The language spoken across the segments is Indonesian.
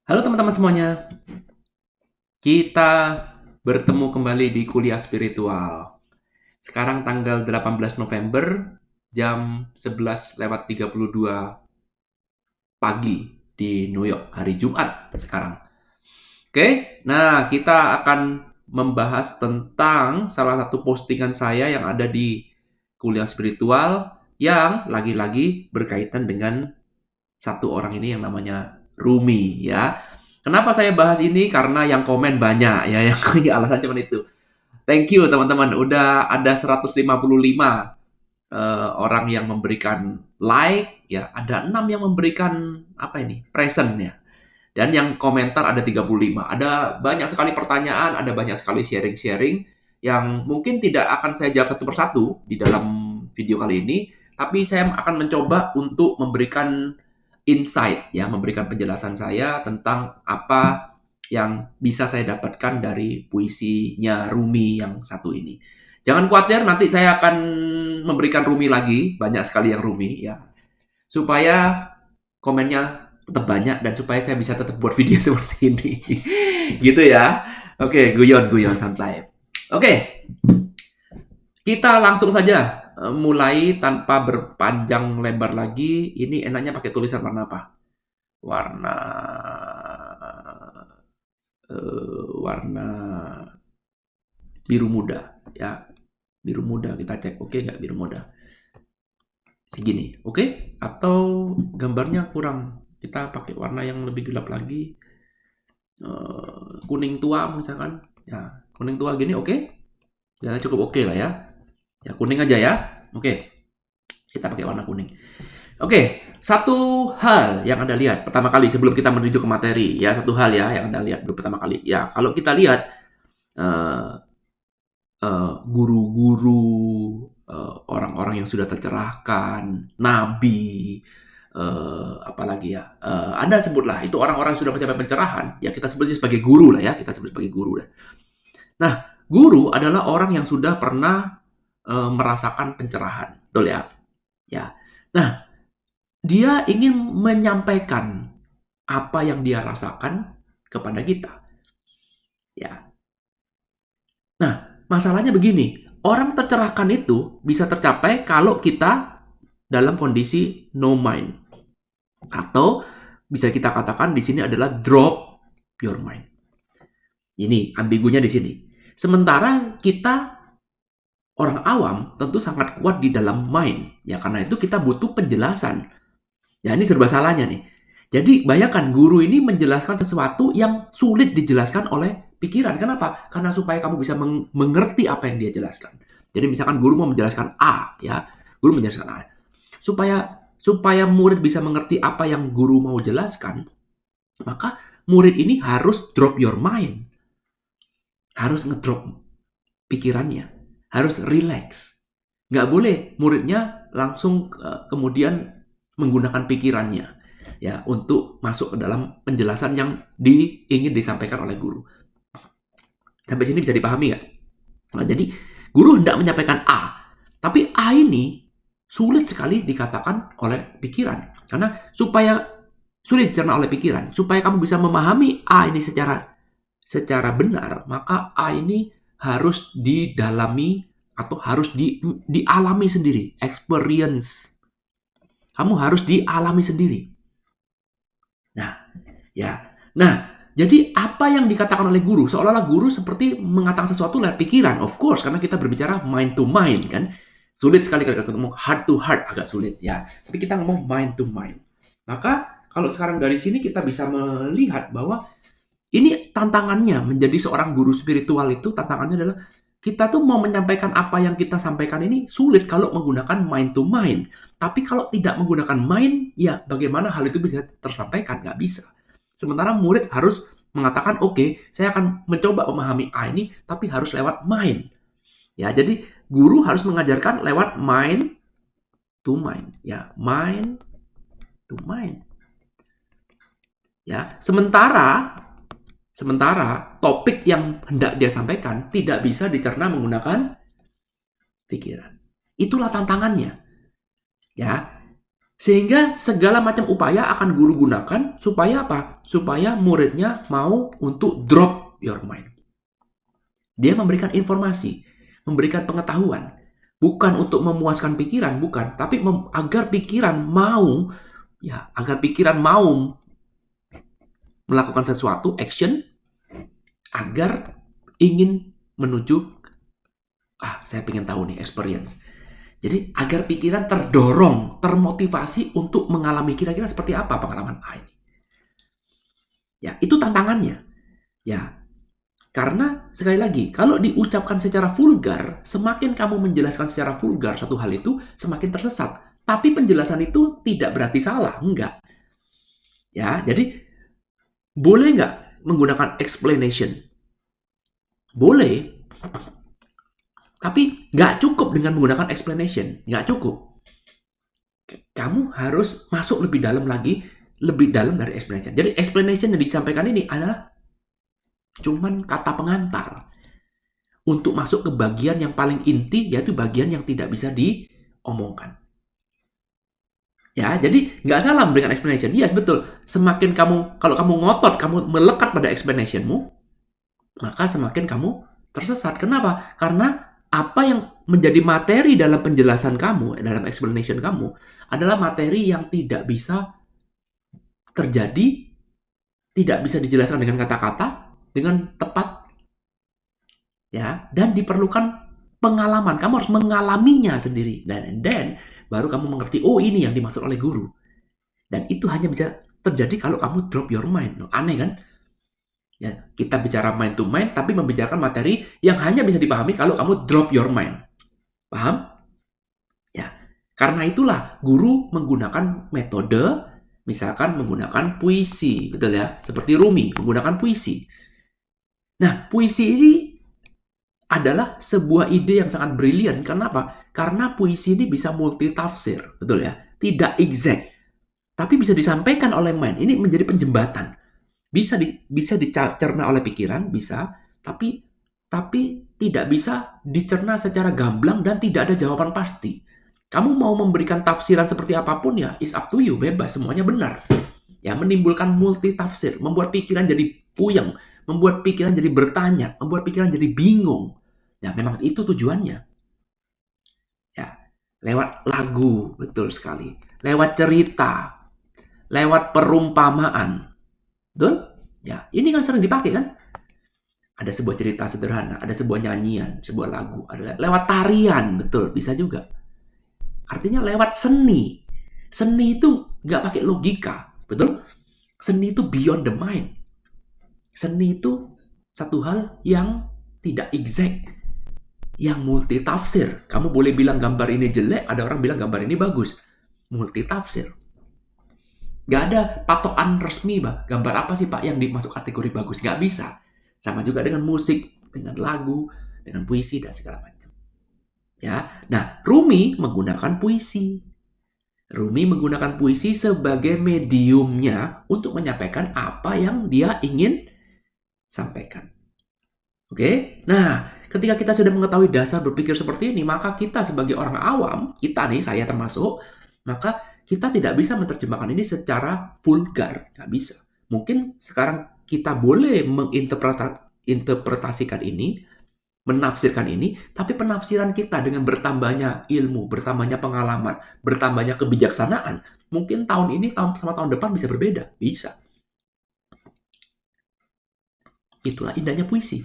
Halo teman-teman semuanya, kita bertemu kembali di kuliah spiritual. Sekarang tanggal 18 November, jam 11:32 pagi di New York, hari Jumat sekarang. Oke, nah kita akan membahas tentang salah satu postingan saya yang ada di kuliah spiritual yang lagi-lagi berkaitan dengan satu orang ini yang namanya Rumi ya. Kenapa saya bahas ini? Karena yang komen banyak ya, yang alasan cuma itu. Thank you teman-teman, udah ada 155 orang yang memberikan like ya, ada 6 yang memberikan apa ini? Present ya. Dan yang komentar ada 35. Ada banyak sekali pertanyaan, ada banyak sekali sharing-sharing yang mungkin tidak akan saya jawab satu persatu di dalam video kali ini, tapi saya akan mencoba untuk memberikan insight ya, memberikan penjelasan saya tentang apa yang bisa saya dapatkan dari puisinya Rumi yang satu ini. Jangan khawatir, nanti saya akan memberikan Rumi lagi, banyak sekali yang Rumi ya, supaya komennya tetap banyak dan supaya saya bisa tetap buat video seperti ini. Gitu ya. Oke, guyon-guyon santai. Oke, kita langsung saja mulai tanpa berpanjang lebar lagi. Ini enaknya pakai tulisan warna apa? Warna warna biru muda ya. Biru muda kita cek oke nggak biru muda? Segini, oke? Atau gambarnya kurang? Kita pakai warna yang lebih gelap lagi. Kuning tua misalkan. Ya, kuning tua gini oke? Ya cukup oke lah ya. Ya kuning aja ya. Oke. Kita pakai warna kuning. Oke, satu hal yang Anda lihat pertama kali sebelum kita menuju ke materi ya, satu hal ya yang Anda lihat dulu pertama kali. Ya, kalau kita lihat eh, guru-guru, orang-orang yang sudah tercerahkan, nabi, apalagi ya, Anda sebutlah itu orang-orang yang sudah mencapai pencerahan, ya kita sebutnya sebagai guru lah ya, kita sebut sebagai guru lah. Nah, guru adalah orang yang sudah pernah merasakan pencerahan, betul ya? Ya. Nah, dia ingin menyampaikan apa yang dia rasakan kepada kita. Ya. Nah, masalahnya begini, orang tercerahkan itu bisa tercapai kalau kita dalam kondisi no mind. Atau bisa kita katakan di sini adalah drop your mind. Ini ambigunya di sini. Sementara kita orang awam tentu sangat kuat di dalam mind. Ya karena itu kita butuh penjelasan. Ya ini serba salahnya nih. Jadi bayangkan guru ini menjelaskan sesuatu yang sulit dijelaskan oleh pikiran. Kenapa? Karena supaya kamu bisa mengerti apa yang dia jelaskan. Jadi misalkan guru mau menjelaskan A, ya, guru menjelaskan A. Supaya murid bisa mengerti apa yang guru mau jelaskan, maka murid ini harus drop your mind. Harus ngedrop pikirannya. Harus relax. Nggak boleh muridnya langsung kemudian menggunakan pikirannya ya untuk masuk ke dalam penjelasan yang ingin disampaikan oleh guru. Sampai sini bisa dipahami nggak? Nah, jadi guru hendak menyampaikan A, tapi A ini sulit sekali dikatakan oleh pikiran karena supaya sulit dicerna oleh pikiran, supaya kamu bisa memahami A ini secara benar, maka A ini harus didalami atau harus dialami sendiri, experience. Kamu harus dialami sendiri. Nah, ya. Nah, jadi apa yang dikatakan oleh guru? Seolah-olah guru seperti mengatakan sesuatu lewat pikiran. Of course, karena kita berbicara mind to mind kan. Sulit sekali kalau kita ngomong heart to heart, agak sulit ya. Tapi kita ngomong mind to mind. Maka kalau sekarang dari sini kita bisa melihat bahwa ini tantangannya menjadi seorang guru spiritual itu tantangannya adalah kita tuh mau menyampaikan apa yang kita sampaikan ini sulit kalau menggunakan mind to mind. Tapi kalau tidak menggunakan mind, ya bagaimana hal itu bisa tersampaikan? Nggak bisa. Sementara murid harus mengatakan, oke, saya akan mencoba memahami A ini, tapi harus lewat mind. Ya, jadi guru harus mengajarkan lewat mind to mind. Ya, mind to mind. Ya, Sementara topik yang hendak dia sampaikan tidak bisa dicerna menggunakan pikiran. Itulah tantangannya. Ya. Sehingga segala macam upaya akan guru gunakan supaya apa? Supaya muridnya mau untuk drop your mind. Dia memberikan informasi, memberikan pengetahuan. Bukan untuk memuaskan pikiran, bukan. Tapi agar pikiran mau, ya, agar pikiran mau melakukan sesuatu, action, agar ingin menuju, saya pengen tahu nih, experience. Jadi agar pikiran terdorong, termotivasi untuk mengalami kira-kira seperti apa pengalaman A ini. Ya, itu tantangannya. Ya, karena sekali lagi, kalau diucapkan secara vulgar, semakin kamu menjelaskan secara vulgar satu hal itu, semakin tersesat. Tapi penjelasan itu tidak berarti salah, enggak. Ya, jadi boleh nggak menggunakan explanation? Boleh, tapi nggak cukup dengan menggunakan explanation, nggak cukup. Kamu harus masuk lebih dalam lagi, lebih dalam dari explanation. Jadi explanation yang disampaikan ini adalah cuman kata pengantar untuk masuk ke bagian yang paling inti, yaitu bagian yang tidak bisa diomongkan. Ya, jadi nggak salah memberikan explanation. Iya, betul. Semakin kalau kamu ngotot, kamu melekat pada explanationmu, maka semakin kamu tersesat. Kenapa? Karena apa yang menjadi materi dalam penjelasan kamu, dalam explanation kamu, adalah materi yang tidak bisa terjadi, tidak bisa dijelaskan dengan kata-kata, dengan tepat, ya, dan diperlukan pengalaman. Kamu harus mengalaminya sendiri. Dan baru kamu mengerti, oh ini yang dimaksud oleh guru. Dan itu hanya bisa terjadi kalau kamu drop your mind. Aneh kan? Ya, kita bicara mind to mind, tapi membicarakan materi yang hanya bisa dipahami kalau kamu drop your mind. Paham? Ya, karena itulah guru menggunakan metode, misalkan menggunakan puisi, betul ya? Seperti Rumi menggunakan puisi. Nah, puisi ini adalah sebuah ide yang sangat brilian. Kenapa? Karena puisi ini bisa multitafsir, betul ya? Tidak exact, tapi bisa disampaikan oleh mind. Ini menjadi penjembatan. Bisa dicerna oleh pikiran, bisa, tapi tidak bisa dicerna secara gamblang dan tidak ada jawaban pasti. Kamu mau memberikan tafsiran seperti apapun ya, is up to you, bebas, semuanya benar. Ya, menimbulkan multi tafsir, membuat pikiran jadi puyeng, membuat pikiran jadi bertanya, membuat pikiran jadi bingung. Ya, memang itu tujuannya. Ya, lewat lagu, betul sekali. Lewat cerita, lewat perumpamaan. Betul? Ya, ini kan sering dipakai kan? Ada sebuah cerita sederhana, ada sebuah nyanyian, sebuah lagu, ada lewat tarian, betul, bisa juga. Artinya lewat seni. Seni itu nggak pakai logika, betul? Seni itu beyond the mind. Seni itu satu hal yang tidak exact, yang multitafsir. Kamu boleh bilang gambar ini jelek, ada orang bilang gambar ini bagus. Multitafsir. Nggak ada patokan resmi, Pak. Gambar apa sih, Pak, yang dimasuk kategori bagus? Nggak bisa. Sama juga dengan musik, dengan lagu, dengan puisi, dan segala macam. Ya, nah, Rumi menggunakan puisi. Rumi menggunakan puisi sebagai mediumnya untuk menyampaikan apa yang dia ingin sampaikan. Oke? Nah, ketika kita sudah mengetahui dasar berpikir seperti ini, maka kita sebagai orang awam, kita nih, saya termasuk, maka kita tidak bisa menerjemahkan ini secara vulgar. Nggak bisa. Mungkin sekarang kita boleh menginterpretasikan ini, menafsirkan ini, tapi penafsiran kita dengan bertambahnya ilmu, bertambahnya pengalaman, bertambahnya kebijaksanaan, mungkin tahun ini sama tahun depan bisa berbeda. Bisa. Itulah indahnya puisi.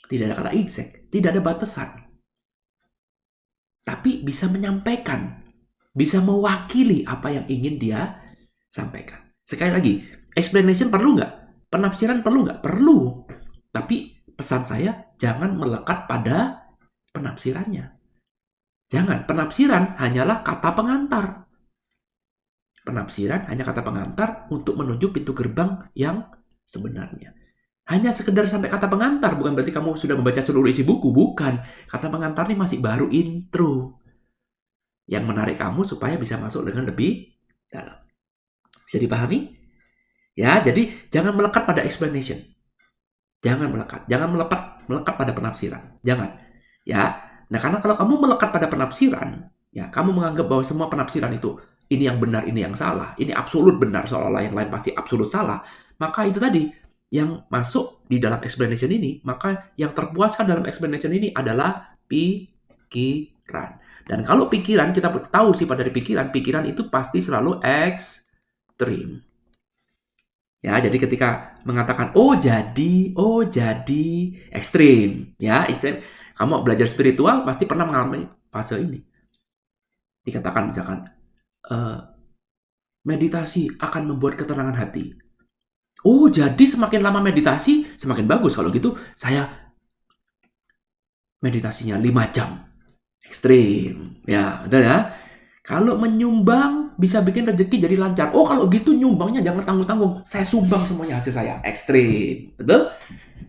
Tidak ada kata exact, tidak ada batasan. Tapi bisa menyampaikan, bisa mewakili apa yang ingin dia sampaikan. Sekali lagi, explanation perlu nggak? Penafsiran perlu nggak? Perlu. Tapi pesan saya, jangan melekat pada penafsirannya. Jangan, penafsiran hanyalah kata pengantar. Penafsiran hanya kata pengantar untuk menuju pintu gerbang yang sebenarnya. Hanya sekedar sampai kata pengantar, bukan berarti kamu sudah membaca seluruh isi buku, bukan. Kata pengantar ini masih baru intro. Yang menarik kamu supaya bisa masuk dengan lebih dalam. Bisa dipahami? Ya, jadi jangan melekat pada explanation. Jangan melekat pada penafsiran. Jangan. Ya. Nah, karena kalau kamu melekat pada penafsiran, ya, kamu menganggap bahwa semua penafsiran itu ini yang benar, ini yang salah, ini absolut benar, seolah-olah yang lain pasti absolut salah, maka itu tadi, yang masuk di dalam explanation ini, maka yang terpuaskan dalam explanation ini adalah pikiran. Dan kalau pikiran, kita tahu sifat dari pikiran, pikiran itu pasti selalu ekstrim. Ya, jadi ketika mengatakan oh jadi ekstrim, ya, ekstrim. Kamu belajar spiritual pasti pernah mengalami fase ini. Dikatakan misalkan meditasi akan membuat ketenangan hati. Oh, jadi semakin lama meditasi semakin bagus. Kalau gitu saya meditasinya 5 jam. Ekstrim. Ya, betul ya. Kalau menyumbang bisa bikin rezeki jadi lancar. Oh, kalau gitu nyumbangnya jangan tanggung-tanggung. Saya sumbang semuanya hasil saya. Ekstrim. Betul?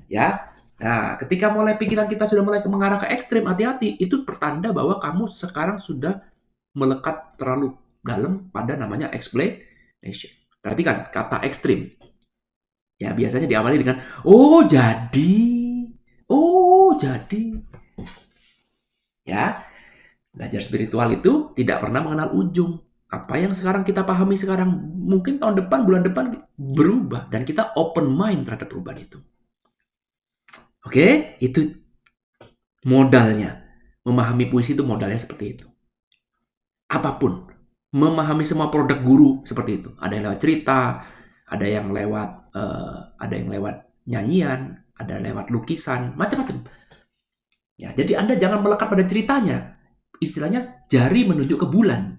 Ya. Nah, ketika mulai pikiran kita sudah mulai mengarah ke ekstrim, hati-hati. Itu pertanda bahwa kamu sekarang sudah melekat terlalu dalam pada namanya explanation. Perhatikan kata ekstrim. Ya, biasanya diawali dengan oh jadi. Ya, belajar spiritual itu tidak pernah mengenal ujung. Apa yang sekarang kita pahami sekarang, mungkin tahun depan, bulan depan berubah. Dan kita open mind terhadap perubahan itu. Oke, itu modalnya. Memahami puisi itu modalnya seperti itu. Apapun. Memahami semua produk guru seperti itu. Ada yang lewat cerita, ada yang lewat nyanyian, ada lewat lukisan, macam-macam. Ya, jadi Anda jangan melekat pada ceritanya. Istilahnya jari menunjuk ke bulan.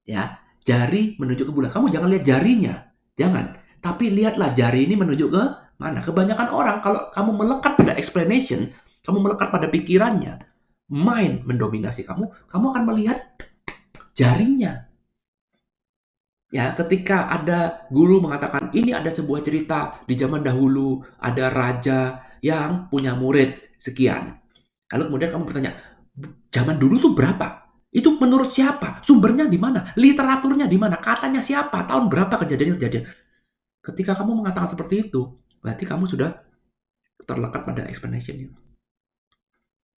Ya, jari menunjuk ke bulan. Kamu jangan lihat jarinya. Jangan. Tapi lihatlah jari ini menunjuk ke mana. Kebanyakan orang kalau kamu melekat pada explanation, kamu melekat pada pikirannya, mind mendominasi kamu akan melihat jarinya. Ya, ketika ada guru mengatakan ini ada sebuah cerita di zaman dahulu, ada raja yang punya murid sekian. Lalu kemudian kamu bertanya, zaman dulu tuh berapa? Itu menurut siapa? Sumbernya di mana? Literaturnya di mana? Katanya siapa? Tahun berapa kejadian-kejadian? Ketika kamu mengatakan seperti itu, berarti kamu sudah terlekat pada explanation-nya.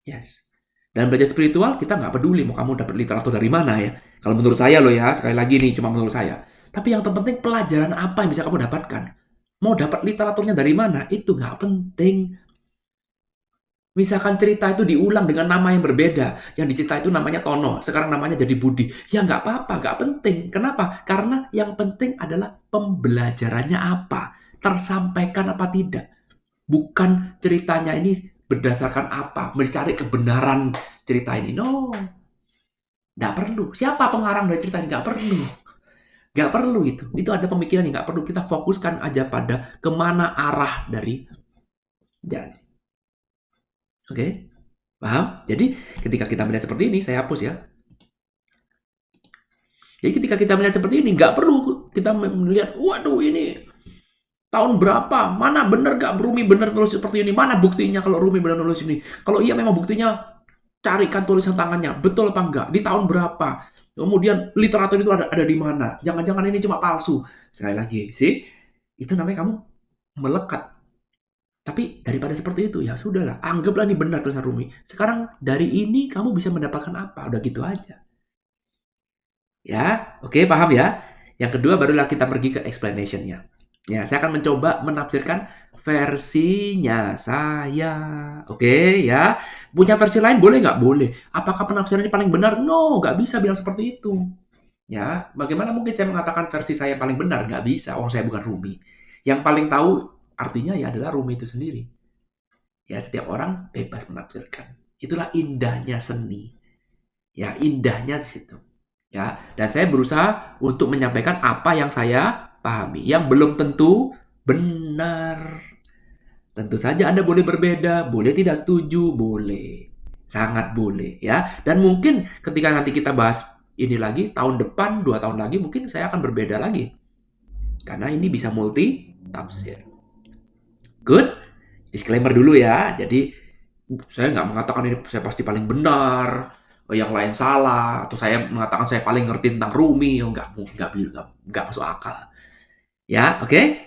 Yes. Dan belajar spiritual, kita nggak peduli mau kamu dapat literatur dari mana ya. Kalau menurut saya loh ya, sekali lagi nih, cuma menurut saya. Tapi yang terpenting pelajaran apa yang bisa kamu dapatkan. Mau dapat literaturnya dari mana, itu nggak penting. Misalkan cerita itu diulang dengan nama yang berbeda. Yang dicerita itu namanya Tono, sekarang namanya jadi Budi. Ya nggak apa-apa, nggak penting. Kenapa? Karena yang penting adalah pembelajarannya apa. Tersampaikan apa tidak. Bukan ceritanya ini berdasarkan apa. Mencari kebenaran cerita ini. No. Nggak perlu. Siapa pengarang dari cerita ini? Nggak perlu. Nggak perlu itu. Itu ada pemikiran yang nggak perlu. Kita fokuskan aja pada kemana arah dari jalan. Oke? Paham? Jadi ketika kita melihat seperti ini, saya hapus ya. Jadi ketika kita melihat seperti ini, nggak perlu kita melihat, waduh ini tahun berapa, mana bener nggak Rumi bener tulis seperti ini, mana buktinya kalau Rumi bener tulis ini. Kalau iya memang buktinya, carikan tulisan tangannya, betul apa enggak, di tahun berapa. Kemudian literatur itu ada di mana. Jangan-jangan ini cuma palsu. Sekali lagi, sih, itu namanya kamu melekat. Tapi daripada seperti itu, ya sudahlah. Anggaplah ini benar tulisan Rumi. Sekarang dari ini kamu bisa mendapatkan apa? Udah gitu aja. Ya, oke, paham ya? Yang kedua barulah kita pergi ke explanation-nya. Ya, saya akan mencoba menafsirkan versinya saya. Oke, ya. Punya versi lain boleh nggak? Boleh. Apakah penafsirannya paling benar? No, nggak bisa bilang seperti itu. Ya, bagaimana mungkin saya mengatakan versi saya paling benar? Nggak bisa, orang saya bukan Rumi. Yang paling tahu artinya ya adalah Rumi itu sendiri. Ya, setiap orang bebas menafsirkan. Itulah indahnya seni. Ya, indahnya di situ. Ya, dan saya berusaha untuk menyampaikan apa yang saya pahami. Yang belum tentu benar. Tentu saja Anda boleh berbeda, boleh tidak setuju, boleh. Sangat boleh ya. Dan mungkin ketika nanti kita bahas ini lagi tahun depan, 2 tahun lagi mungkin saya akan berbeda lagi. Karena ini bisa multi tafsir. Good? Disclaimer dulu ya. Jadi saya nggak mengatakan ini saya pasti paling benar, yang lain salah, atau saya mengatakan saya paling ngerti tentang Rumi, nggak masuk akal. Ya, oke?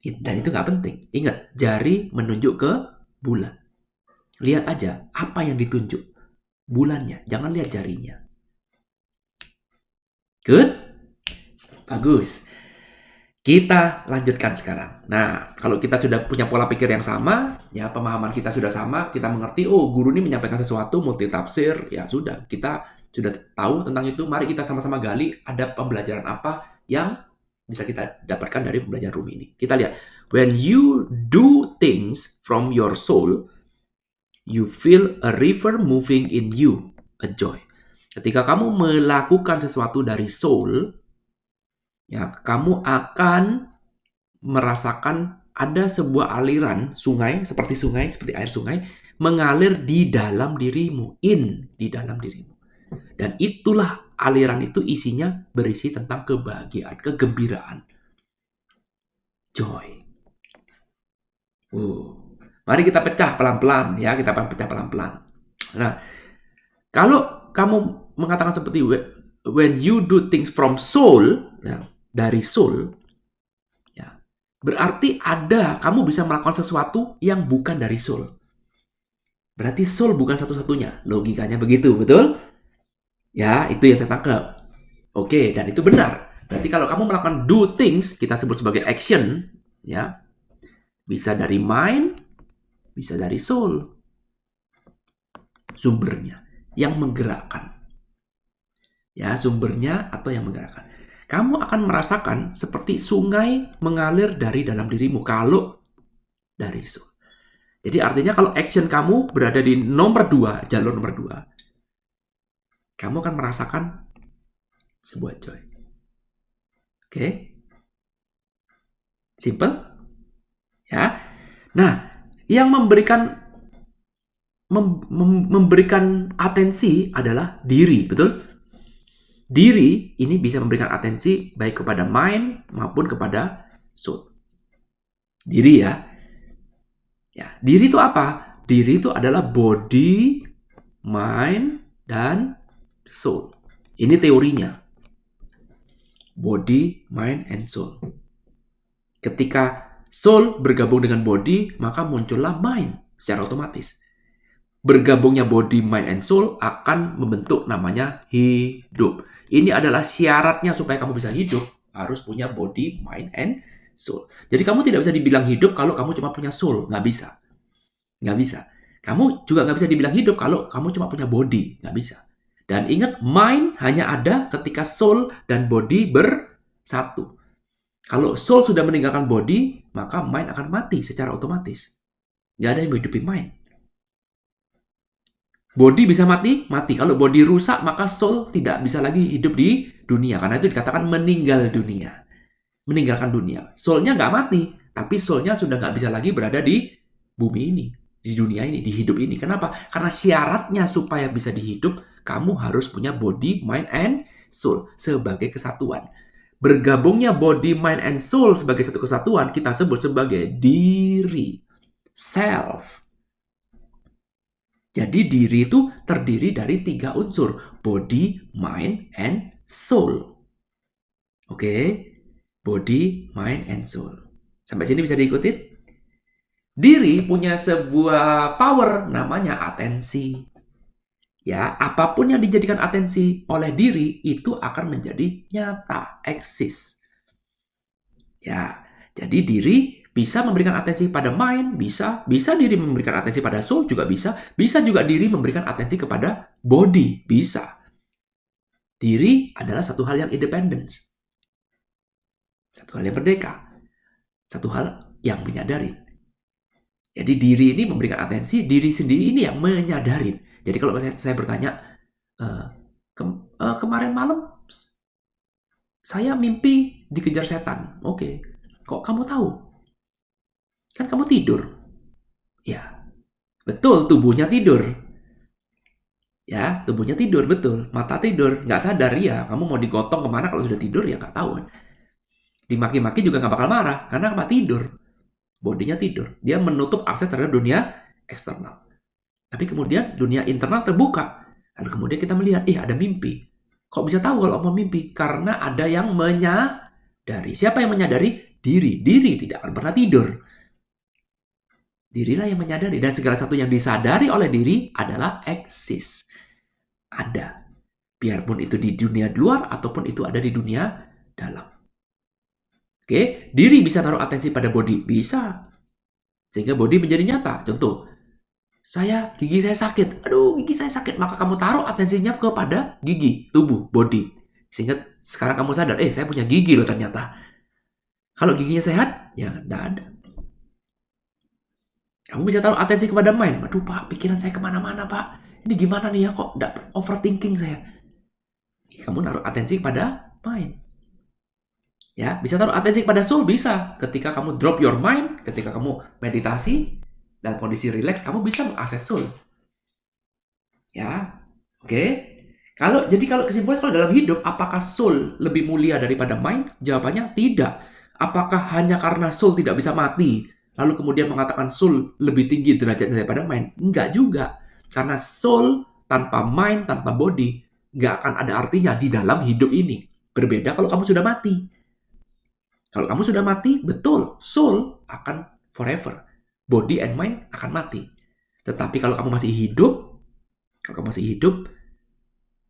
Dan itu nggak penting. Ingat, jari menunjuk ke bulan. Lihat aja apa yang ditunjuk. Bulannya, jangan lihat jarinya. Good? Bagus. Kita lanjutkan sekarang. Nah, kalau kita sudah punya pola pikir yang sama, ya pemahaman kita sudah sama, kita mengerti, oh guru ini menyampaikan sesuatu multitafsir, ya sudah, kita sudah tahu tentang itu, mari kita sama-sama gali ada pembelajaran apa yang bisa kita dapatkan dari pembelajaran Rumi ini. Kita lihat, when you do things from your soul, you feel a river moving in you, a joy. Ketika kamu melakukan sesuatu dari soul, ya, kamu akan merasakan ada sebuah aliran sungai, seperti air sungai, mengalir di dalam dirimu, di dalam dirimu. Dan itulah aliran itu isinya berisi tentang kebahagiaan, kegembiraan, joy. Mari kita pecah pelan-pelan, ya, kita pecah pelan-pelan. Nah, kalau kamu mengatakan seperti when you do things from soul, ya, dari soul, ya, berarti kamu bisa melakukan sesuatu yang bukan dari soul. Berarti soul bukan satu-satunya. Logikanya begitu, betul? Ya, itu yang saya tangkap. Oke, dan itu benar. Berarti kalau kamu melakukan do things, kita sebut sebagai action, ya, bisa dari mind, bisa dari soul. Sumbernya, yang menggerakkan. Ya, sumbernya atau yang menggerakkan. Kamu akan merasakan seperti sungai mengalir dari dalam dirimu kalau dari soul. Jadi artinya kalau action kamu berada di jalur nomor 2, kamu akan merasakan sebuah joy. Oke? Simple? Ya. Nah, yang memberikan atensi adalah diri, betul? Diri ini bisa memberikan atensi baik kepada mind maupun kepada soul. Diri, ya. Ya, diri itu apa? Diri itu adalah body, mind, dan soul. Ini teorinya. Body, mind, and soul. Ketika soul bergabung dengan body, maka muncullah mind secara otomatis. Bergabungnya body, mind, and soul akan membentuk namanya hidup. Ini adalah syaratnya supaya kamu bisa hidup, harus punya body, mind, and soul. Jadi kamu tidak bisa dibilang hidup kalau kamu cuma punya soul. Nggak bisa. Nggak bisa. Kamu juga nggak bisa dibilang hidup kalau kamu cuma punya body. Nggak bisa. Dan ingat, mind hanya ada ketika soul dan body bersatu. Kalau soul sudah meninggalkan body, maka mind akan mati secara otomatis. Nggak ada yang menghidupi mind. Body bisa mati, mati. Kalau body rusak, maka soul tidak bisa lagi hidup di dunia. Karena itu dikatakan meninggal dunia. Meninggalkan dunia. Soulnya nggak mati, tapi soulnya sudah nggak bisa lagi berada di bumi ini, di dunia ini, di hidup ini. Kenapa? Karena syaratnya supaya bisa dihidup, kamu harus punya body, mind, and soul sebagai kesatuan. Bergabungnya body, mind, and soul sebagai satu kesatuan, kita sebut sebagai diri. Self. Jadi diri itu terdiri dari 3 unsur. Body, mind, and soul. Oke? Body, mind, and soul. Sampai sini bisa diikuti? Diri punya sebuah power namanya atensi. Ya, apapun yang dijadikan atensi oleh diri itu akan menjadi nyata, eksis. Ya, jadi diri bisa memberikan atensi pada mind, bisa diri memberikan atensi pada soul, juga bisa juga diri memberikan atensi kepada body, bisa. Diri adalah satu hal yang independen, satu hal yang merdeka, satu hal yang menyadari. Jadi diri ini memberikan atensi, diri sendiri ini yang menyadari. Jadi kalau saya bertanya, kemarin malam saya mimpi dikejar setan. Oke, kok kamu tahu? Kan kamu tidur. Ya, betul, tubuhnya tidur. Ya, tubuhnya tidur, betul. Mata tidur, nggak sadar ya. Kamu mau digotong kemana kalau sudah tidur ya nggak tahu. Dimaki-maki juga nggak bakal marah, karena apa? Tidur. Bodinya tidur. Dia menutup akses terhadap dunia eksternal. Tapi kemudian dunia internal terbuka. Lalu kemudian kita melihat, ada mimpi. Kok bisa tahu kalau mau mimpi? Karena ada yang menyadari. Siapa yang menyadari? Diri. Diri tidak akan pernah tidur. Dirilah yang menyadari. Dan segala satu yang disadari oleh diri adalah eksis. Ada. Biarpun itu di dunia luar ataupun itu ada di dunia dalam. Oke, diri bisa taruh atensi pada body, bisa. Sehingga body menjadi nyata. Contoh, gigi saya sakit. Aduh, gigi saya sakit. Maka kamu taruh atensinya kepada gigi, tubuh, body. Sehingga sekarang kamu sadar, saya punya gigi loh ternyata. Kalau giginya sehat, ya enggak ada. Kamu bisa taruh atensi kepada mind. Aduh Pak, pikiran saya kemana-mana Pak. Ini gimana nih ya, kok overthinking saya. Kamu naruh atensi kepada mind. Ya, bisa taruh atensi kepada soul, bisa. Ketika kamu drop your mind, ketika kamu meditasi, dan kondisi relax, kamu bisa mengakses soul. Ya, oke. Jadi kalau kesimpulannya, kalau dalam hidup, apakah soul lebih mulia daripada mind? Jawabannya tidak. Apakah hanya karena soul tidak bisa mati, lalu kemudian mengatakan soul lebih tinggi derajatnya daripada mind? Enggak juga. Karena soul tanpa mind, tanpa body, nggak akan ada artinya di dalam hidup ini. Berbeda kalau kamu sudah mati. Kalau kamu sudah mati, betul, soul akan forever. Body and mind akan mati. Tetapi kalau kamu masih hidup,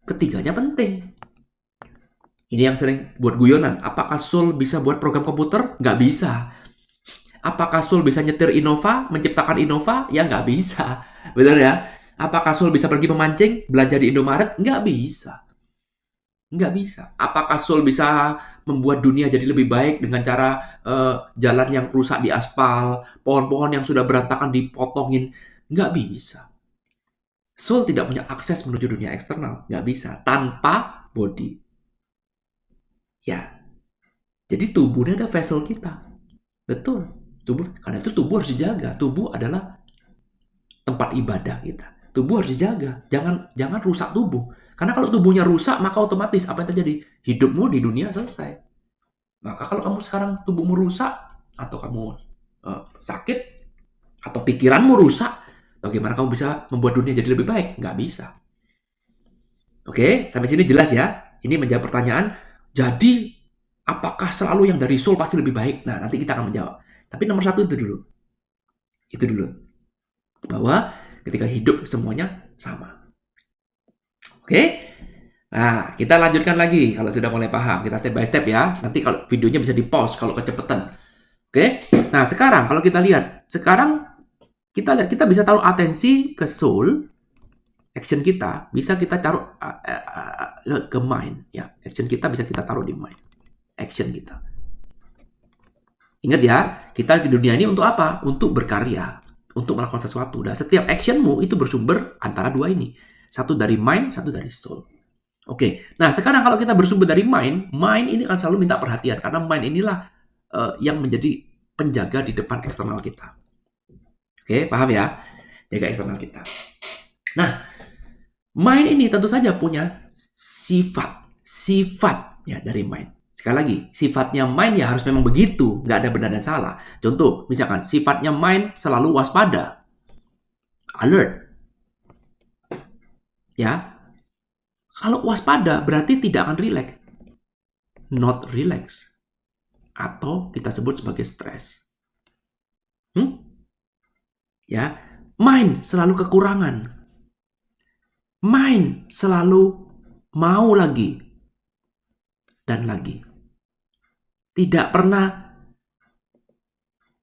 ketiganya penting. Ini yang sering buat guyonan. Apakah soul bisa buat program komputer? Nggak bisa. Apakah soul bisa nyetir Innova, menciptakan Innova? Ya nggak bisa. Benar ya? Apakah soul bisa pergi memancing, belanja di Indomaret? Nggak bisa. Nggak bisa. Apakah soul bisa membuat dunia jadi lebih baik dengan cara jalan yang rusak di aspal, pohon-pohon yang sudah berantakan dipotongin? Nggak bisa. Soul tidak punya akses menuju dunia eksternal. Nggak bisa. Tanpa body. Ya. Jadi tubuh ini ada vessel kita. Betul. Karena itu tubuh harus dijaga. Tubuh adalah tempat ibadah kita. Tubuh harus dijaga. Jangan rusak tubuh. Karena kalau tubuhnya rusak, maka otomatis apa yang terjadi? Hidupmu di dunia selesai. Maka kalau kamu sekarang tubuhmu rusak, atau kamu sakit, atau pikiranmu rusak, bagaimana kamu bisa membuat dunia jadi lebih baik? Nggak bisa. Oke, sampai sini jelas ya? Ini menjawab pertanyaan. Jadi, apakah selalu yang dari soul pasti lebih baik? Nah, nanti kita akan menjawab. Tapi nomor satu itu dulu. Itu dulu. Bahwa ketika hidup semuanya sama. Oke? Nah, kita lanjutkan lagi kalau sudah mulai paham. Kita step by step ya. Nanti kalau videonya bisa di-pause kalau kecepatan. Oke? Nah, sekarang kalau kita lihat. Sekarang kita bisa taruh atensi ke soul. Action kita bisa kita taruh ke mind. Ya, action kita bisa kita taruh di mind. Action kita. Ingat ya, kita di dunia ini untuk apa? Untuk berkarya. Untuk melakukan sesuatu. Dan setiap actionmu itu bersumber antara dua ini. Satu dari mind, satu dari soul. Oke, nah sekarang kalau kita bersumber dari mind ini akan selalu minta perhatian. Karena mind inilah yang menjadi penjaga di depan eksternal kita. Oke, paham ya? Jaga eksternal kita. Nah, mind ini tentu saja punya sifat ya dari mind. Sekali lagi, sifatnya mind ya harus memang begitu, nggak ada benar dan salah. Contoh, misalkan sifatnya mind selalu waspada, alert. Ya, kalau waspada berarti tidak akan relax, not relax, atau kita sebut sebagai stres. Ya, mind selalu kekurangan, mind selalu mau lagi dan lagi. Tidak pernah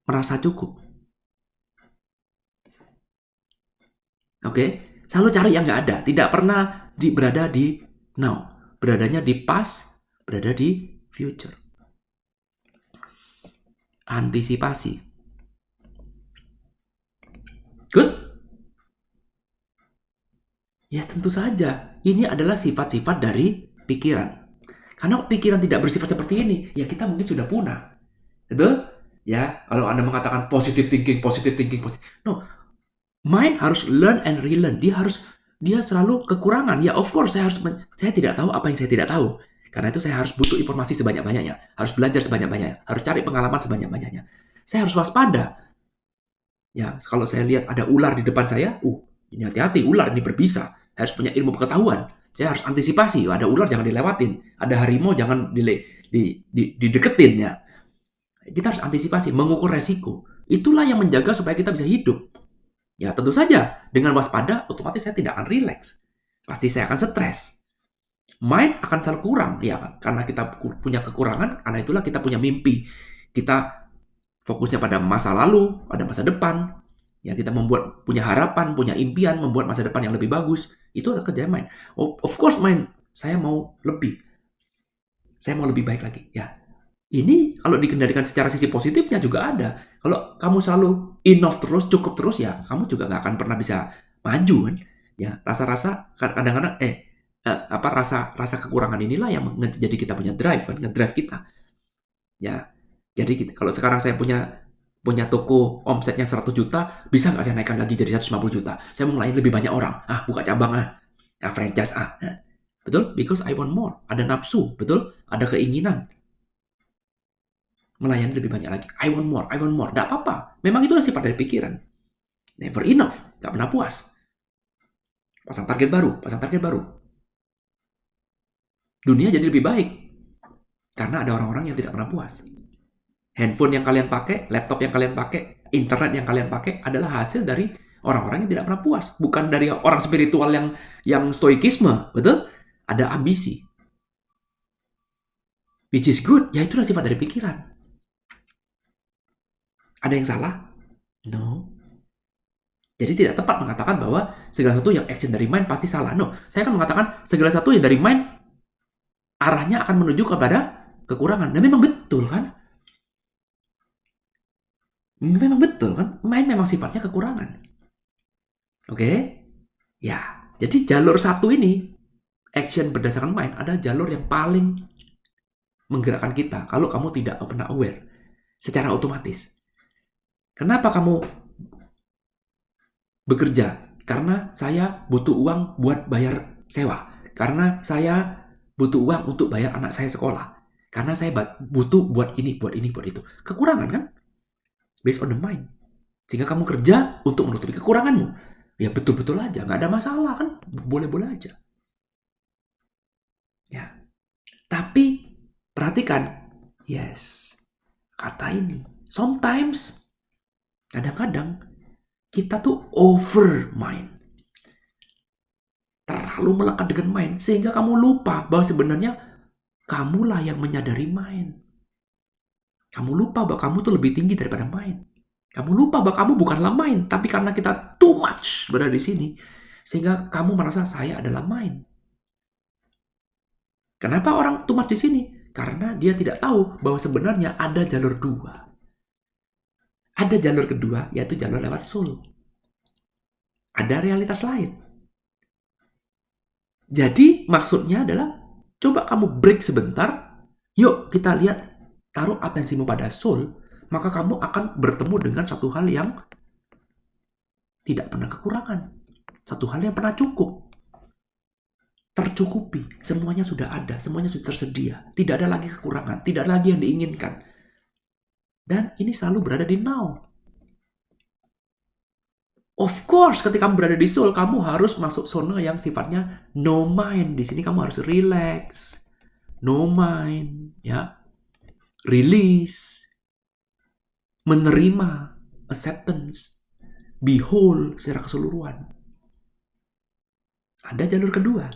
merasa cukup. Oke, selalu cari yang nggak ada. Tidak pernah berada di now. Beradanya di past, berada di future. Antisipasi. Good? Ya tentu saja. Ini adalah sifat-sifat dari pikiran. Karena pikiran tidak bersifat seperti ini, ya kita mungkin sudah punah. Betul? Ya, kalau Anda mengatakan positive thinking. No, mind harus learn and relearn. Dia selalu kekurangan. Ya, of course saya tidak tahu apa yang saya tidak tahu. Karena itu saya harus butuh informasi sebanyak-banyaknya, harus belajar sebanyak-banyaknya, harus cari pengalaman sebanyak-banyaknya. Saya harus waspada. Ya, kalau saya lihat ada ular di depan saya, ini hati-hati, ular ini berbisa. Saya harus punya ilmu pengetahuan. Saya harus antisipasi, ada ular jangan dilewatin, ada harimau jangan dideketin ya. Kita harus antisipasi, mengukur resiko. Itulah yang menjaga supaya kita bisa hidup. Ya tentu saja, dengan waspada, otomatis saya tidak akan rileks. Pasti saya akan stres. Mind akan selalu kurang, ya, karena kita punya kekurangan, karena itulah kita punya mimpi. Kita fokusnya pada masa lalu, pada masa depan. Ya, kita punya harapan, punya impian, membuat masa depan yang lebih bagus. Itu adalah kerja mind. Of course mind, saya mau lebih. Saya mau lebih baik lagi. Ya, ini kalau dikendalikan secara sisi positifnya juga ada. Kalau kamu selalu enough terus, cukup terus, ya kamu juga nggak akan pernah bisa maju kan. Ya, rasa-rasa kadang-kadang rasa kekurangan inilah yang jadi kita punya drive kan, ngedrive kita. Ya, jadi gitu. Kalau sekarang saya punya toko omsetnya 100 juta, bisa nggak saya naikkan lagi jadi 150 juta? Saya mau melayani lebih banyak orang. Buka cabang franchise Betul? Because I want more. Ada nafsu, betul? Ada keinginan melayani lebih banyak lagi. I want more, I want more. Nggak apa-apa. Memang itu sifat dari pikiran. Never enough. Nggak pernah puas. Pasang target baru, pasang target baru. Dunia jadi lebih baik. Karena ada orang-orang yang tidak pernah puas. Handphone yang kalian pakai, laptop yang kalian pakai, internet yang kalian pakai adalah hasil dari orang-orang yang tidak pernah puas. Bukan dari orang spiritual yang stoikisme. Betul? Ada ambisi. Which is good. Ya itulah sifat dari pikiran. Ada yang salah? No. Jadi tidak tepat mengatakan bahwa segala sesuatu yang action dari mind pasti salah. No, saya akan mengatakan segala sesuatu yang dari mind arahnya akan menuju kepada kekurangan. Dan memang betul kan? Memang betul kan? Mind memang sifatnya kekurangan. Oke? Ya, jadi jalur satu ini, action berdasarkan mind, adalah jalur yang paling menggerakkan kita kalau kamu tidak pernah aware secara otomatis. Kenapa kamu bekerja? Karena saya butuh uang buat bayar sewa. Karena saya butuh uang untuk bayar anak saya sekolah. Karena saya butuh buat ini, buat ini, buat itu. Kekurangan kan? Based on the mind. Sehingga kamu kerja untuk menutupi kekuranganmu. Ya betul-betul aja, nggak ada masalah kan? Boleh-boleh aja. Ya. Tapi perhatikan, yes, kata ini. Sometimes, kadang-kadang kita tuh over mind. Terlalu melekat dengan mind sehingga kamu lupa bahwa sebenarnya kamulah yang menyadari mind. Kamu lupa bahwa kamu tuh lebih tinggi daripada mind. Kamu lupa bahwa kamu bukanlah mind, tapi karena kita too much berada di sini, sehingga kamu merasa saya adalah mind. Kenapa orang too much di sini? Karena dia tidak tahu bahwa sebenarnya ada jalur dua. Ada jalur kedua, yaitu jalur lewat soul. Ada realitas lain. Jadi maksudnya adalah coba kamu break sebentar. Yuk kita lihat, taruh atensimu pada soul, maka kamu akan bertemu dengan satu hal yang tidak pernah kekurangan. Satu hal yang pernah cukup. Tercukupi. Semuanya sudah ada, semuanya sudah tersedia. Tidak ada lagi kekurangan, tidak ada lagi yang diinginkan. Dan ini selalu berada di now. Of course, ketika kamu berada di soul, kamu harus masuk zona yang sifatnya no mind. Di sini kamu harus relax, no mind, ya, release, menerima, acceptance, be whole secara keseluruhan. Ada jalur kedua,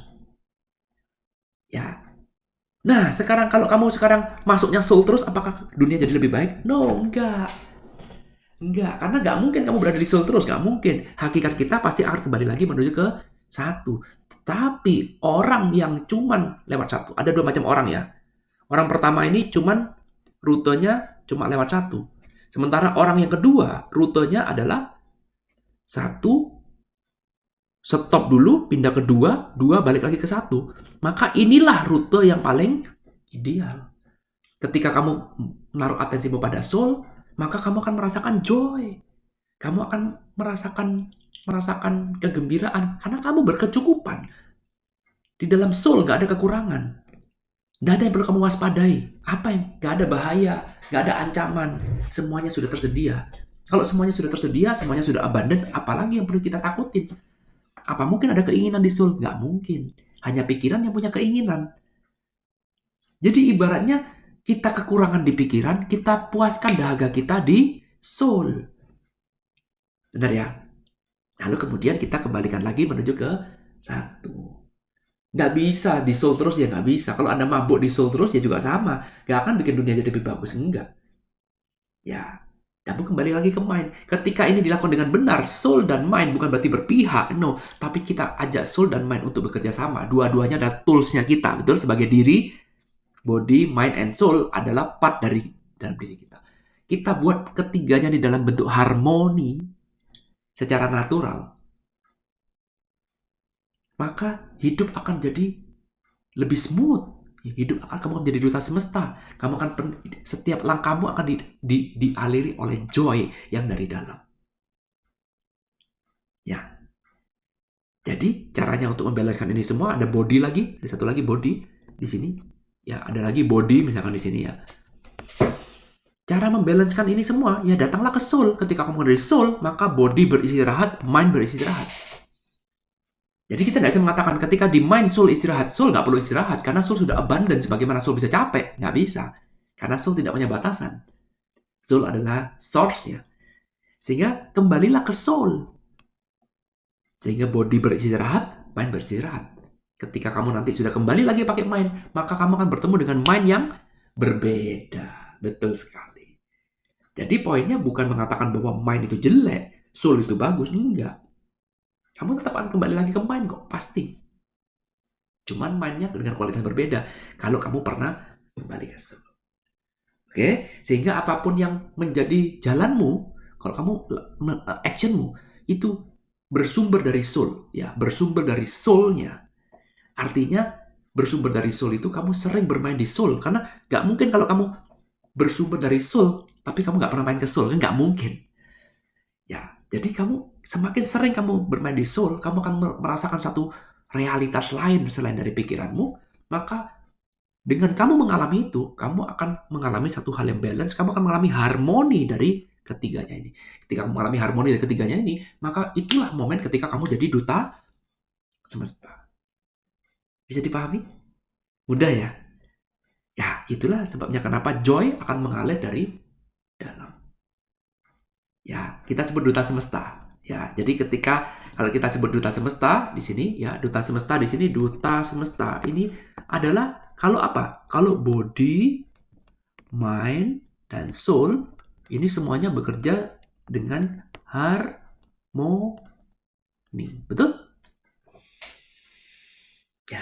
ya. Nah, sekarang kalau kamu sekarang masuknya soul terus, apakah dunia jadi lebih baik? No, enggak. Enggak, karena nggak mungkin kamu berada di soul terus, nggak mungkin. Hakikat kita pasti akan kembali lagi menuju ke satu. Tapi orang yang cuman lewat satu, ada dua macam orang ya. Orang pertama ini cuman rutenya cuma lewat satu. Sementara orang yang kedua, rutenya adalah satu, stop dulu, pindah ke dua, dua balik lagi ke satu. Maka inilah rute yang paling ideal. Ketika kamu menaruh atensimu pada soul, maka kamu akan merasakan joy. Kamu akan merasakan kegembiraan karena kamu berkecukupan. Di dalam soul gak ada kekurangan. Gak ada yang perlu kamu waspadai. Apa yang? Gak ada bahaya, gak ada ancaman. Semuanya sudah tersedia. Kalau semuanya sudah tersedia, semuanya sudah abundant, apalagi yang perlu kita takutin? Apa mungkin ada keinginan di soul? Gak mungkin. Hanya pikiran yang punya keinginan. Jadi ibaratnya kita kekurangan di pikiran, kita puaskan dahaga kita di soul. Benar ya? Lalu kemudian kita kembalikan lagi menuju ke satu. Nggak bisa di soul terus ya nggak bisa. Kalau Anda mabuk di soul terus ya juga sama. Nggak akan bikin dunia jadi lebih bagus. Enggak. Ya, tapi kembali lagi ke mind. Ketika ini dilakukan dengan benar, soul dan mind bukan berarti berpihak, no. Tapi kita ajak soul dan mind untuk bekerja sama. Dua-duanya adalah tools-nya kita, betul? Sebagai diri, body, mind, and soul adalah part dari dalam diri kita. Kita buat ketiganya di dalam bentuk harmoni secara natural, maka hidup akan jadi lebih smooth. Hidup akan kamu menjadi duta semesta. Kamu akan setiap langkahmu akan dialiri oleh joy yang dari dalam. Ya, jadi caranya untuk membalancekan ini semua ada body lagi, ada satu lagi body di sini. Ya, ada lagi body misalkan di sini ya. Cara membalancekan ini semua, ya datanglah ke soul. Ketika kamu dari soul, maka body beristirahat, mind beristirahat. Jadi kita nggak bisa mengatakan ketika di mind soul istirahat, soul nggak perlu istirahat karena soul sudah abundance. Bagaimana soul bisa capek? Nggak bisa. Karena soul tidak punya batasan. Soul adalah source-nya. Sehingga kembalilah ke soul. Sehingga body beristirahat, mind beristirahat. Ketika kamu nanti sudah kembali lagi pakai mind, maka kamu akan bertemu dengan mind yang berbeda. Betul sekali. Jadi poinnya bukan mengatakan bahwa mind itu jelek, soul itu bagus. Enggak. Kamu tetap akan kembali lagi ke mind kok, pasti. Cuman mind-nya dengan kualitas berbeda. Kalau kamu pernah kembali ke soul. Oke, sehingga apapun yang menjadi jalanmu, kalau kamu actionmu itu bersumber dari soul, ya, bersumber dari soul-nya. Artinya bersumber dari soul itu kamu sering bermain di soul, karena nggak mungkin kalau kamu bersumber dari soul tapi kamu nggak pernah main ke soul, kan nggak mungkin. Ya, jadi kamu semakin sering kamu bermain di soul, kamu akan merasakan satu realitas lain selain dari pikiranmu, maka dengan kamu mengalami itu, kamu akan mengalami satu hal yang balance, kamu akan mengalami harmoni dari ketiganya ini. Ketika kamu mengalami harmoni dari ketiganya ini, maka itulah momen ketika kamu jadi duta semesta. Bisa dipahami? Mudah ya? Ya, itulah sebabnya kenapa joy akan mengalir dari dalam. Ya, kita sebut duta semesta. Ya, jadi ketika kalau kita sebut duta semesta di sini, ya duta semesta di sini, duta semesta ini adalah kalau apa? Kalau body, mind, dan soul ini semuanya bekerja dengan harmoni. Betul? Ya,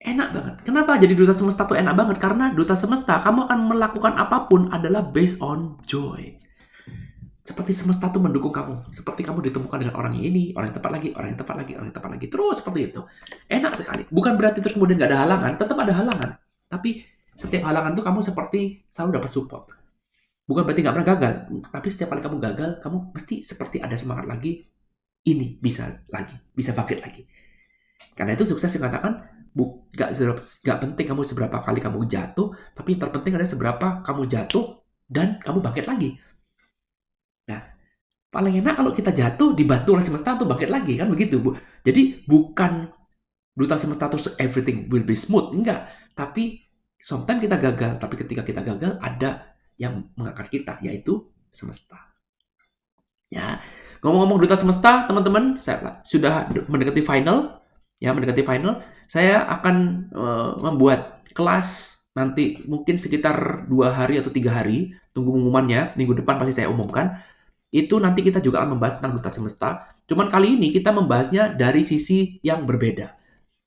enak banget. Kenapa jadi duta semesta tuh enak banget? Karena duta semesta, kamu akan melakukan apapun adalah based on joy. Seperti semesta tuh mendukung kamu. Seperti kamu ditemukan dengan orang ini, orang yang tepat lagi, orang yang tepat lagi, orang yang tepat lagi. Terus seperti itu. Enak sekali. Bukan berarti terus kemudian nggak ada halangan. Tetap ada halangan. Tapi setiap halangan tuh kamu seperti selalu dapat support. Bukan berarti nggak pernah gagal. Tapi setiap kali kamu gagal, kamu mesti seperti ada semangat lagi. Ini bisa lagi. Bisa bangkit lagi. Karena itu sukses mengatakan, nggak penting kamu seberapa kali kamu jatuh, tapi yang terpenting adalah seberapa kamu jatuh dan kamu bangkit lagi. Nah, paling enak kalau kita jatuh dibantu oleh semesta untuk bangkit lagi, kan begitu, Bu. Jadi bukan duta semesta terus everything will be smooth, enggak. Tapi sometimes kita gagal, tapi ketika kita gagal ada yang mengangkat kita, yaitu semesta. Ya, ngomong-ngomong duta semesta, teman-teman, saya sudah mendekati final. Ya, mendekati final, saya akan membuat kelas nanti mungkin sekitar 2 hari atau 3 hari. Tunggu pengumumannya, minggu depan pasti saya umumkan. Itu nanti kita juga akan membahas tentang duta semesta. Cuman kali ini kita membahasnya dari sisi yang berbeda.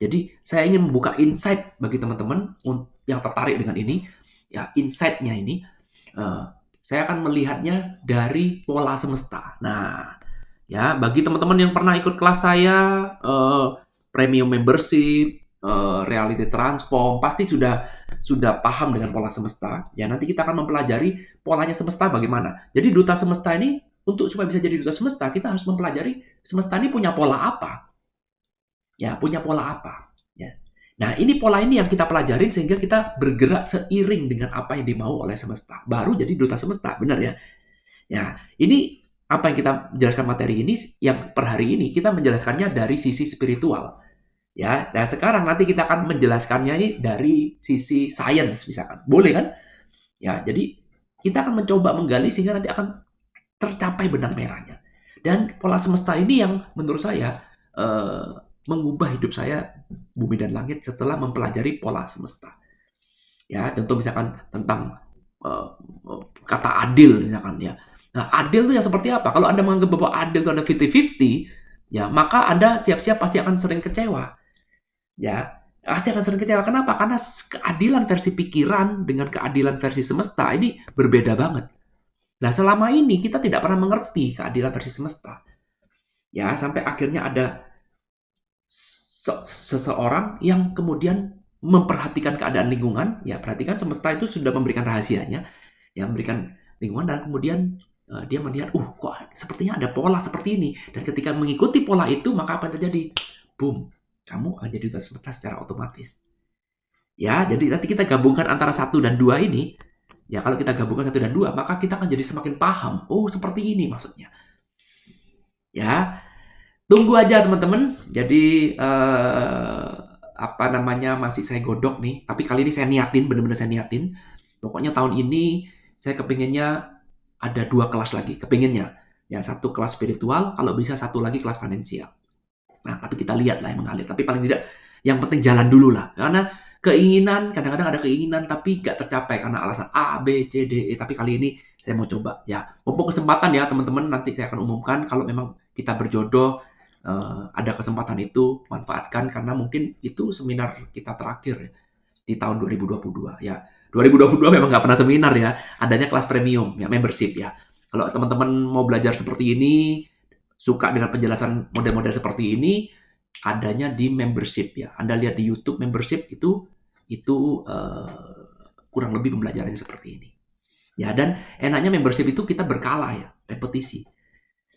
Jadi saya ingin membuka insight bagi teman-teman yang tertarik dengan ini. Ya, insight-nya ini, saya akan melihatnya dari pola semesta. Nah, ya bagi teman-teman yang pernah ikut kelas saya, premium membership, reality transform, pasti sudah paham dengan pola semesta. Ya, nanti kita akan mempelajari polanya semesta bagaimana. Jadi duta semesta ini, untuk supaya bisa jadi duta semesta, kita harus mempelajari semesta ini punya pola apa. Ya, punya pola apa. Ya. Nah, ini pola ini yang kita pelajarin sehingga kita bergerak seiring dengan apa yang dimau oleh semesta. Baru jadi duta semesta, benar ya? Ya, ini apa yang kita jelaskan materi ini, yang per hari ini kita menjelaskannya dari sisi spiritual. Ya, nah sekarang nanti kita akan menjelaskannya ini dari sisi sains misalkan. Boleh kan? Ya, jadi kita akan mencoba menggali sehingga nanti akan tercapai benang merahnya. Dan pola semesta ini yang menurut saya mengubah hidup saya bumi dan langit setelah mempelajari pola semesta. Ya, contoh misalkan tentang kata adil misalkan ya. Nah, adil itu yang seperti apa? Kalau Anda menganggap bahwa adil itu ada 50-50, ya, maka Anda siap-siap pasti akan sering kecewa. Ya, pasti akan sering kecewa. Kenapa? Karena keadilan versi pikiran dengan keadilan versi semesta ini berbeda banget. Nah, selama ini kita tidak pernah mengerti keadilan versi semesta. Ya, sampai akhirnya ada seseorang yang kemudian memperhatikan keadaan lingkungan, ya perhatikan semesta itu sudah memberikan rahasianya, ya memberikan lingkungan dan kemudian dia melihat, kok sepertinya ada pola seperti ini. Dan ketika mengikuti pola itu, maka apa yang terjadi? Boom, kamu akan jadi duta semesta secara otomatis. Ya, jadi nanti kita gabungkan antara 1 dan 2 ini, ya kalau kita gabungkan 1 dan 2, maka kita akan jadi semakin paham, seperti ini maksudnya. Ya, tunggu aja teman-teman. Jadi apa namanya masih saya godok nih. Tapi kali ini saya niatin, benar-benar saya niatin. Pokoknya tahun ini saya kepinginnya ada 2 kelas lagi. Kepinginnya ya 1 kelas spiritual, kalau bisa 1 lagi kelas finansial. Nah, tapi kita lihat lah yang mengalir. Tapi paling tidak yang penting jalan dulu lah. Karena keinginan, kadang-kadang ada keinginan tapi nggak tercapai karena alasan A, B, C, D, E. Tapi kali ini saya mau coba ya. Mumpung kesempatan ya teman-teman, nanti saya akan umumkan kalau memang kita berjodoh, ada kesempatan itu, manfaatkan karena mungkin itu seminar kita terakhir ya, di tahun 2022 ya. 2022 memang nggak pernah seminar ya, adanya kelas premium ya, membership ya. Kalau teman-teman mau belajar seperti ini, suka dengan penjelasan model-model seperti ini, adanya di membership ya. Anda lihat di YouTube membership itu kurang lebih pembelajarannya seperti ini. Ya, dan enaknya membership itu kita berkala ya, repetisi.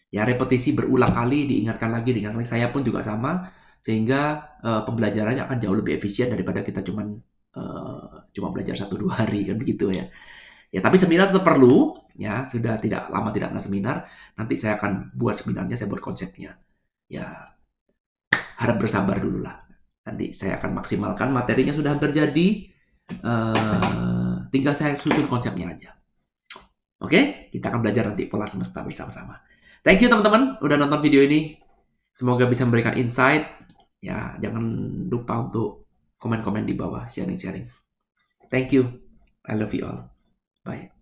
Ya, repetisi berulang kali, diingatkan lagi. Saya pun juga sama, sehingga pembelajarannya akan jauh lebih efisien daripada kita cuma belajar 1-2 hari kan begitu ya. Ya, tapi seminar tetap perlu, ya, sudah tidak lama tidak pernah seminar. Nanti saya akan buat seminarnya, saya buat konsepnya. Ya, harap bersabar dulu lah. Nanti saya akan maksimalkan materinya sudah hampir jadi. Tinggal saya susun konsepnya aja. Oke, kita akan belajar nanti pola semesta bersama-sama. Thank you teman-teman udah nonton video ini. Semoga bisa memberikan insight. Ya, jangan lupa untuk komen-komen di bawah, sharing-sharing. Thank you. I love you all. Bye.